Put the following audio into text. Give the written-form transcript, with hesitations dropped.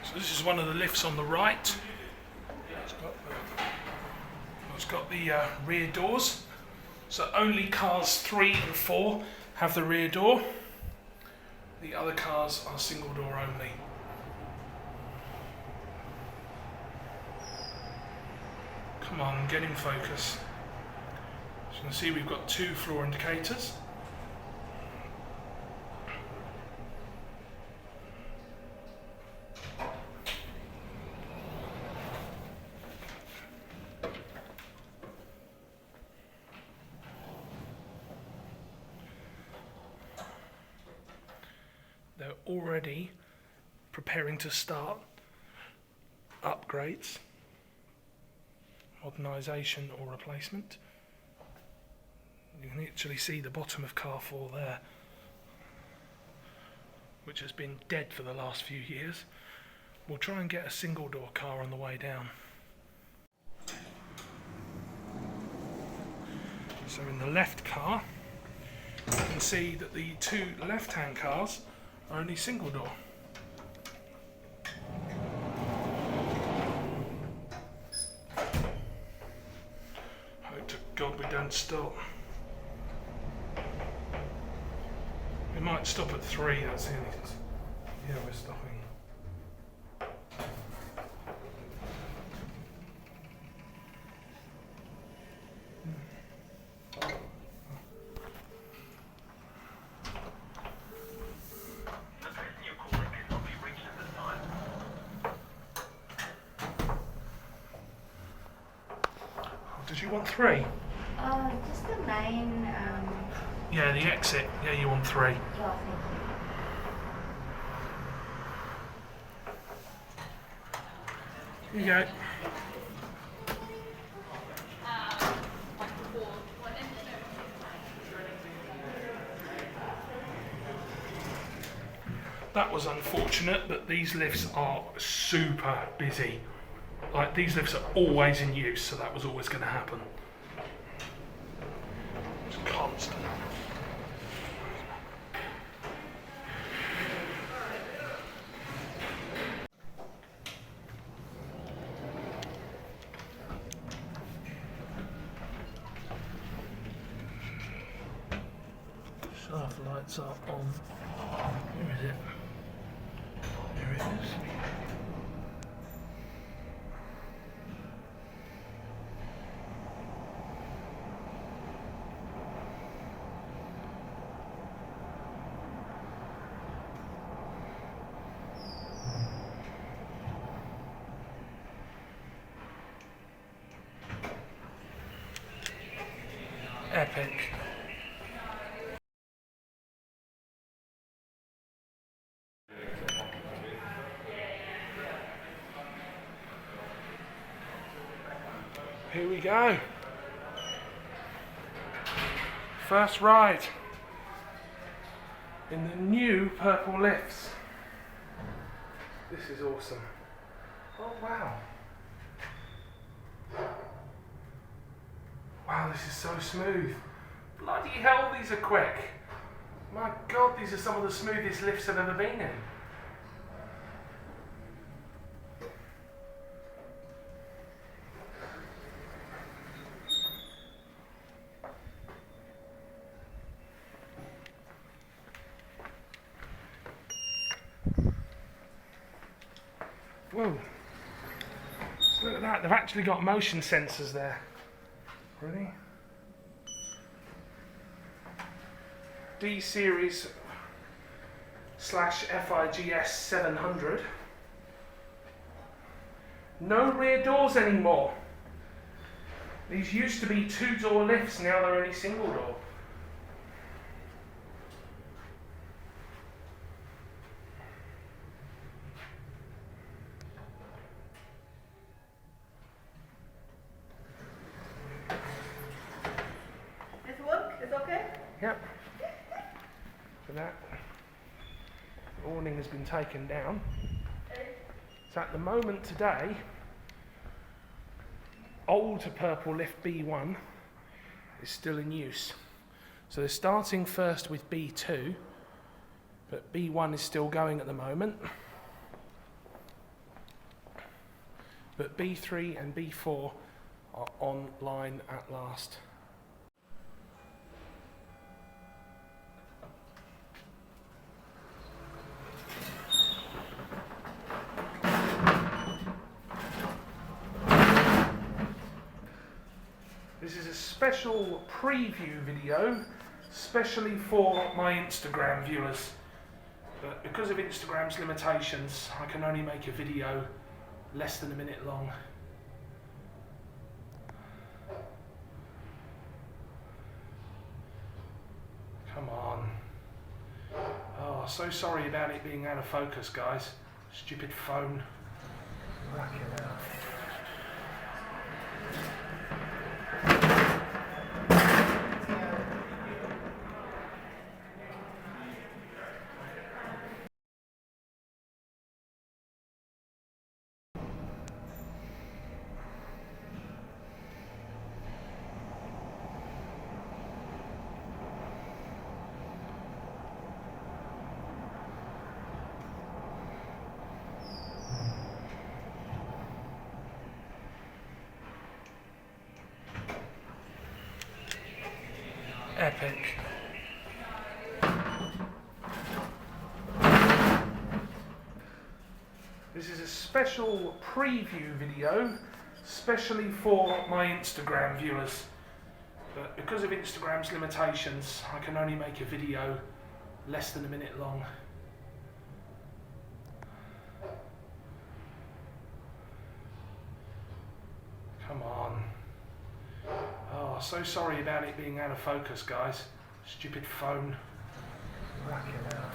So this is one of the lifts on the right. It's got the rear doors. So only cars 3 and 4 have the rear door. The other cars are single door only. Come on, get in focus. As you can see, we've got 2 floor indicators. They're already preparing to start upgrades, modernisation or replacement. You can actually see the bottom of car 4 there, which has been dead for the last few years. We'll try and get a single door car on the way down. So in the left car, you can see that the 2 left-hand cars are only single door. Hope to God we don't stop. We might stop at 3, that's the only... Yeah, we're stopping. Did you want 3? Just the main. Yeah, the exit. Yeah, you want 3. Yeah, thank you. Here you go. That was unfortunate, but these lifts are super busy. Like, these lifts are always in use, so that was always going to happen. It's constant. Shaft lights are on. Where is it? There it is. Epic. Here we go. First ride in the new purple lifts. This is awesome. Oh wow. Wow, this is so smooth. Bloody hell, these are quick. My God, these are some of the smoothest lifts I've ever been in. Whoa. Look at that, they've actually got motion sensors there. Ready? D series /FIGS 700. No rear doors anymore. These used to be 2-door lifts, now they're only single door. Yep. So that awning has been taken down. So at the moment today, old purple lift B1 is still in use. So they're starting first with B2, but B1 is still going at the moment. but B3 and B4 are online at last. This is a special preview video, specially for my Instagram viewers. But because of Instagram's limitations, I can only make a video less than a minute long. Come on. Oh, so sorry about it being out of focus, guys. Stupid phone. Whack it out. Epic. This is a special preview video, specially for my Instagram viewers. But because of Instagram's limitations, I can only make a video less than a minute long. Come on. Oh, so sorry about it being out of focus, guys. Stupid phone. Whack it out.